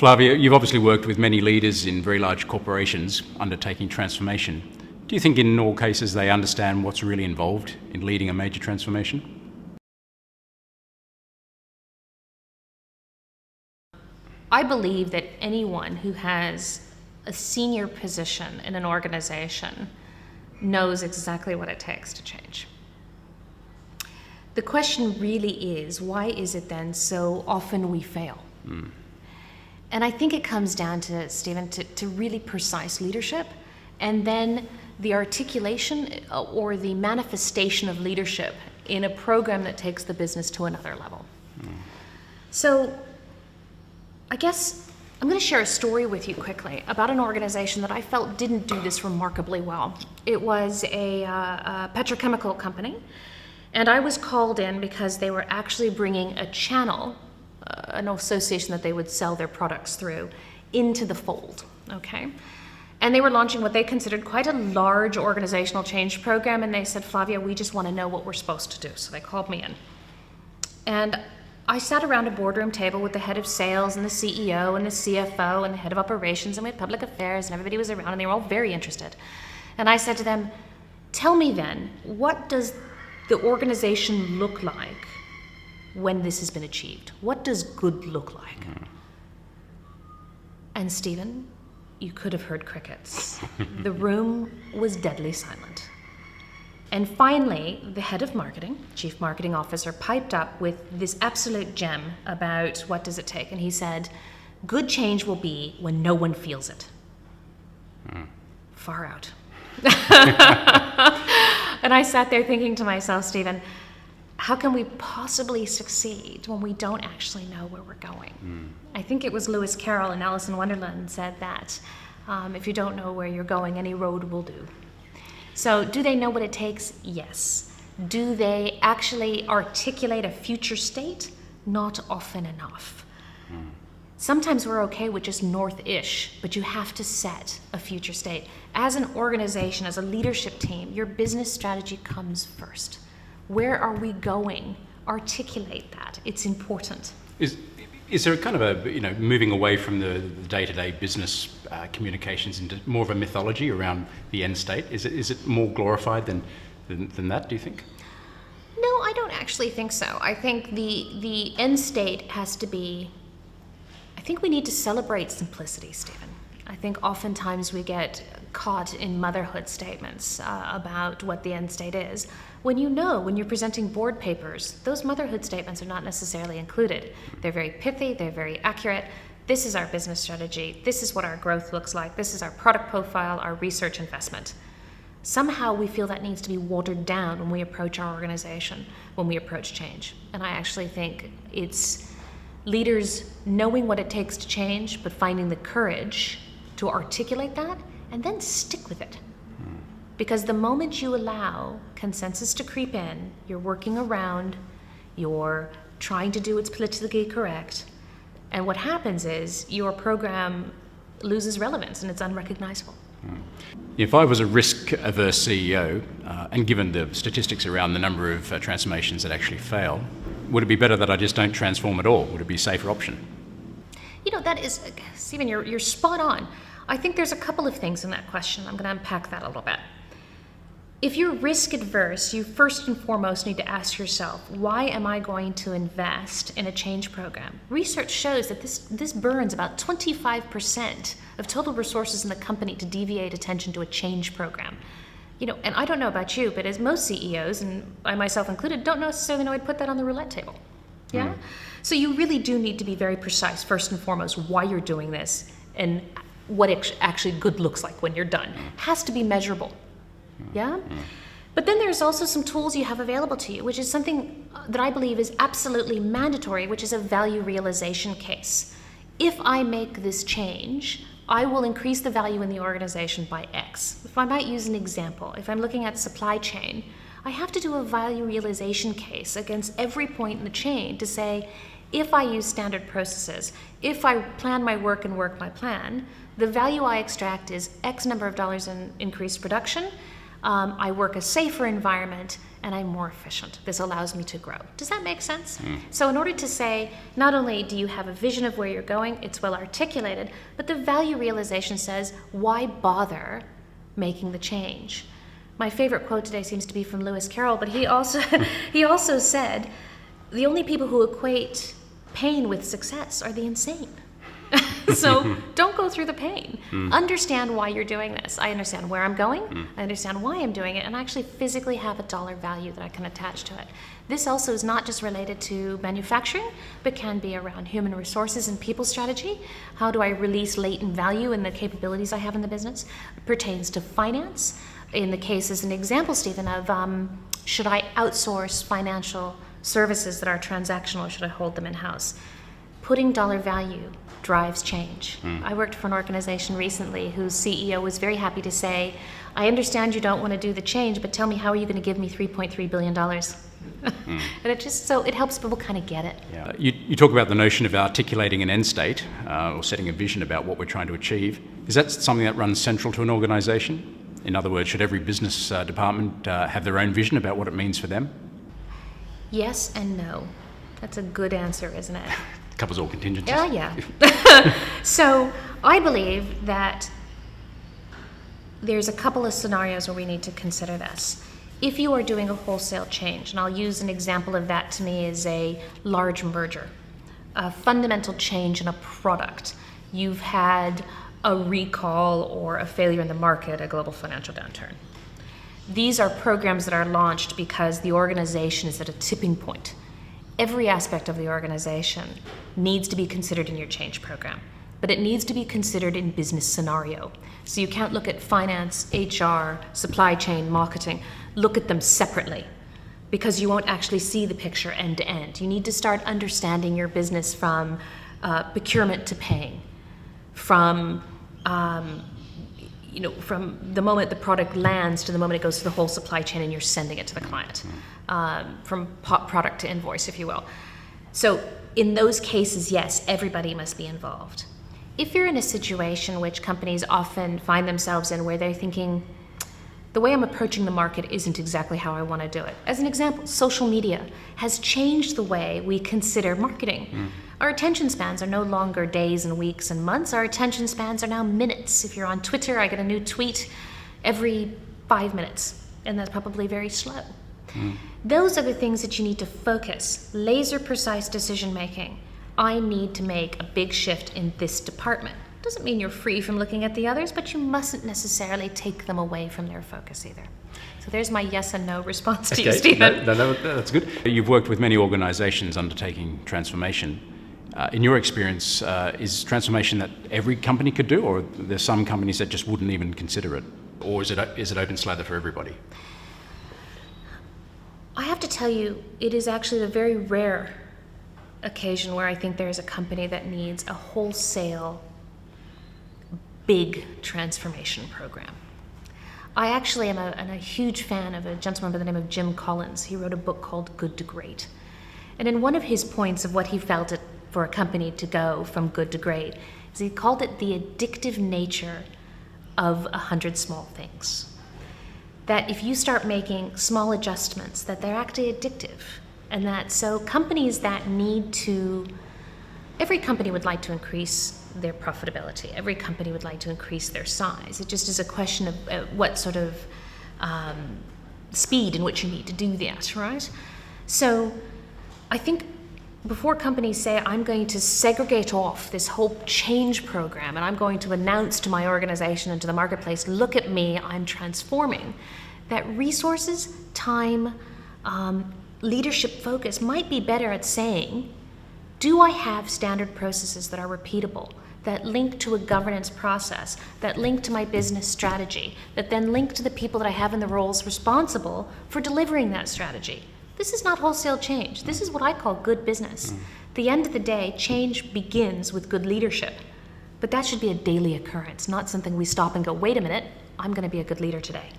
Flavia, you've obviously worked with many leaders in very large corporations undertaking transformation. Do you think in all cases they understand what's really involved in leading a major transformation? I believe that anyone who has a senior position in an organization knows exactly what it takes to change. The question really is, why is it then so often we fail? And I think it comes down to, Stephen, to really precise leadership, and then the articulation or the manifestation of leadership in a program that takes the business to another level. So I guess I'm going to share a story with you quickly about an organization that I felt didn't do this remarkably well. It was a petrochemical company, and I was called in because they were actually bringing a channel, an association that they would sell their products through, into the fold, okay? And they were launching what they considered quite a large organizational change program, and they said, Flavia, we just want to know what we're supposed to do. So they called me in. And I sat around a boardroom table with the head of sales and the CEO and the CFO and the head of operations, and we had public affairs, and everybody was around, and they were all very interested. And I said to them, tell me then, what does the organization look like when this has been achieved? What does good look like? And Stephen, you could have heard crickets. The room was deadly silent. And finally, the head of marketing, chief marketing officer, piped up with this absolute gem about what does it take. And he said, good change will be when no one feels it. Far out. And I sat there thinking to myself, Stephen, how can we possibly succeed when we don't actually know where we're going? I think it was Lewis Carroll in Alice in Wonderland said that if you don't know where you're going, any road will do. So do they know what it takes? Yes. Do they actually articulate a future state? Not often enough. Sometimes we're okay with just north-ish, but you have to set a future state. As an organization, as a leadership team, your business strategy comes first. Where are we going? Articulate that. It's important. Is there kind of a, moving away from the day-to-day business communications into more of a mythology around the end state? Is it more glorified than that, do you think? No, I don't actually think so. I think the end state has to be, I think we need to celebrate simplicity, Stephen. I think oftentimes we get caught in motherhood statements about what the end state is. When you're presenting board papers, those motherhood statements are not necessarily included. They're very pithy, they're very accurate. This is our business strategy, this is what our growth looks like, this is our product profile, our research investment. Somehow we feel that needs to be watered down when we approach our organization, when we approach change. And I actually think it's leaders knowing what it takes to change, but finding the courage to articulate that and then stick with it. Because the moment you allow consensus to creep in, you're working around, you're trying to do what's politically correct, and what happens is your program loses relevance and it's unrecognizable. If I was a risk-averse CEO, and given the statistics around the number of transformations that actually fail, would it be better that I just don't transform at all? Would it be a safer option? That is, Stephen, you're spot on. I think there's a couple of things in that question. I'm going to unpack that a little bit. If you're risk adverse, you first and foremost need to ask yourself, why am I going to invest in a change program? Research shows that this burns about 25% of total resources in the company to deviate attention to a change program. And I don't know about you, but as most CEOs, and I myself included, don't necessarily know I'd put that on the roulette table. Yeah? So you really do need to be very precise, first and foremost, why you're doing this and what it actually good looks like when you're done. Has to be measurable. Yeah? But then there's also some tools you have available to you, which is something that I believe is absolutely mandatory, which is a value realization case. If I make this change, I will increase the value in the organization by X. If I might use an example, if I'm looking at supply chain, I have to do a value realization case against every point in the chain to say, if I use standard processes, if I plan my work and work my plan, the value I extract is X number of dollars in increased production, I work a safer environment, and I'm more efficient. This allows me to grow. Does that make sense? So in order to say, not only do you have a vision of where you're going, it's well articulated, but the value realization says, why bother making the change? My favorite quote today seems to be from Lewis Carroll, but he also said, the only people who equate pain with success are the insane. So don't go through the pain. Understand why you're doing this. I understand where I'm going. I understand why I'm doing it, and I actually physically have a dollar value that I can attach to it. This also is not just related to manufacturing, but can be around human resources and people strategy. How do I release latent value in the capabilities I have in the business? It pertains to finance. In the case, as an example, Stephen, of should I outsource financial services that are transactional, or should I hold them in-house? Putting dollar value drives change. I worked for an organization recently whose CEO was very happy to say, I understand you don't want to do the change, but tell me, how are you going to give me $3.3 billion? And it helps people kind of get it. Yeah. You talk about the notion of articulating an end state or setting a vision about what we're trying to achieve. Is that something that runs central to an organization? In other words, should every business department have their own vision about what it means for them? Yes and no. That's a good answer, isn't it? Covers all contingencies. Yeah. So I believe that there's a couple of scenarios where we need to consider this. If you are doing a wholesale change, and I'll use an example of that, to me, is a large merger, a fundamental change in a product. You've had a recall or a failure in the market, a global financial downturn. These are programs that are launched because the organization is at a tipping point. Every aspect of the organization needs to be considered in your change program, but it needs to be considered in business scenario. So you can't look at finance, HR, supply chain, marketing, look at them separately, because you won't actually see the picture end to end. You need to start understanding your business from procurement to paying, from from the moment the product lands to the moment it goes through the whole supply chain and you're sending it to the client, from product to invoice, if you will. So in those cases, yes, everybody must be involved. If you're in a situation which companies often find themselves in, where they're thinking, the way I'm approaching the market isn't exactly how I want to do it. As an example, social media has changed the way we consider marketing. Our attention spans are no longer days and weeks and months. Our attention spans are now minutes. If you're on Twitter, I get a new tweet every 5 minutes, and that's probably very slow. Those are the things that you need to focus. Laser precise decision making. I need to make a big shift in this department. Doesn't mean you're free from looking at the others, but you mustn't necessarily take them away from their focus either. So there's my yes and no response to you, Stephen. No, that's good. You've worked with many organizations undertaking transformation. In your experience, is transformation that every company could do, or there's some companies that just wouldn't even consider it? Or is it open slather for everybody? I have to tell you, it is actually a very rare occasion where I think there is a company that needs a wholesale big transformation program. I actually am a huge fan of a gentleman by the name of Jim Collins. He wrote a book called Good to Great. And in one of his points of what he felt it for a company to go from good to great, is he called it the addictive nature of 100 small things. That if you start making small adjustments, that they're actually addictive. And that so companies that need to, every company would like to increase their profitability. Every company would like to increase their size. It just is a question of what sort of speed in which you need to do that, right? So I think before companies say, I'm going to segregate off this whole change program and I'm going to announce to my organization and to the marketplace, look at me, I'm transforming, that resources, time, leadership focus might be better at saying, do I have standard processes that are repeatable, that link to a governance process, that link to my business strategy, that then link to the people that I have in the roles responsible for delivering that strategy? This is not wholesale change. This is what I call good business. At the end of the day, change begins with good leadership. But that should be a daily occurrence, not something we stop and go, wait a minute, I'm going to be a good leader today.